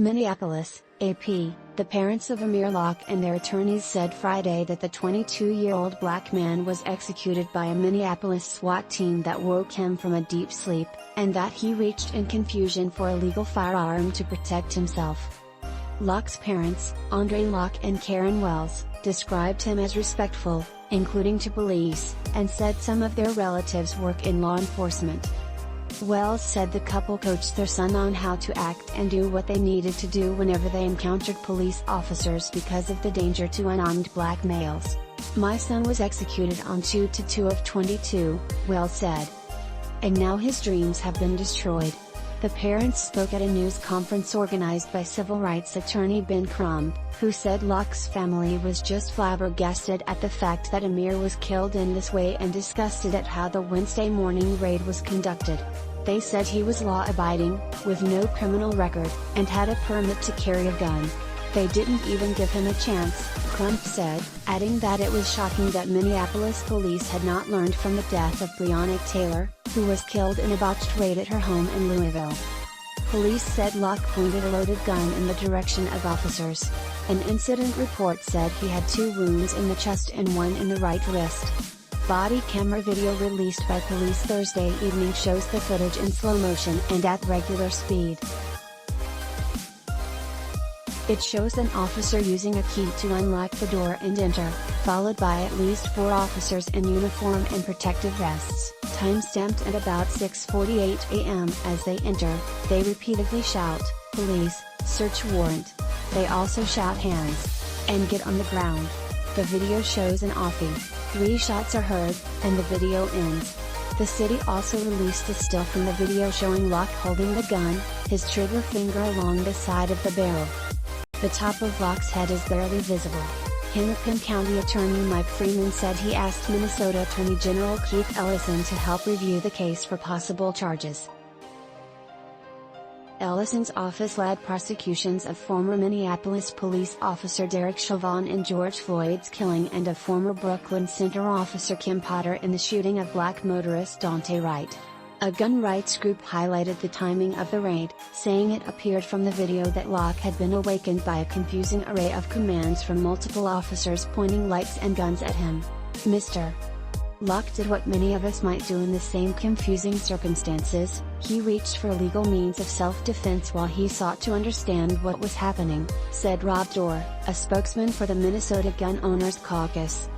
Minneapolis, AP, the parents of Amir Locke and their attorneys said Friday that the 22-year-old black man was executed by a Minneapolis SWAT team that woke him from a deep sleep, and that he reached in confusion for a legal firearm to protect himself. Locke's parents, Daunte Locke and Karen Wells, described him as respectful, including to police, and said some of their relatives work in law enforcement. Wells said the couple coached their son on how to act and do what they needed to do whenever they encountered police officers because of the danger to unarmed black males. "My son was executed on 2/2/22, Wells said. And now his dreams have been destroyed. The parents spoke at a news conference organized by civil rights attorney Ben Crump, who said Locke's family was just flabbergasted at the fact that Amir was killed in this way and disgusted at how the Wednesday morning raid was conducted. They said he was law-abiding, with no criminal record, and had a permit to carry a gun. They didn't even give him a chance," Crump said, adding that it was shocking that Minneapolis police had not learned from the death of Breonna Taylor, who was killed in a botched raid at her home in Louisville. Police said Locke pointed a loaded gun in the direction of officers. An incident report said he had 2 wounds in the chest and 1 in the right wrist. Body camera video released by police Thursday evening shows the footage in slow motion and at regular speed. It shows an officer using a key to unlock the door and enter, followed by at least 4 officers in uniform and protective vests. Time-stamped at about 6:48 a.m. As they enter, they repeatedly shout, "Police, search warrant." They also shout "hands," and "get on the ground." The video shows an offie, 3 shots are heard, and the video ends. The city also released a still from the video showing Locke holding the gun, his trigger finger along the side of the barrel. The top of Locke's head is barely visible. Hennepin County Attorney Mike Freeman said he asked Minnesota Attorney General Keith Ellison to help review the case for possible charges. Ellison's office led prosecutions of former Minneapolis police officer Derek Chauvin in George Floyd's killing and of former Brooklyn Center officer Kim Potter in the shooting of black motorist Daunte Wright. A gun rights group highlighted the timing of the raid, saying it appeared from the video that Locke had been awakened by a confusing array of commands from multiple officers pointing lights and guns at him. Mr. Locke did what many of us might do in the same confusing circumstances. He reached for legal means of self-defense while he sought to understand what was happening, said Rob Doar, a spokesman for the Minnesota Gun Owners Caucus.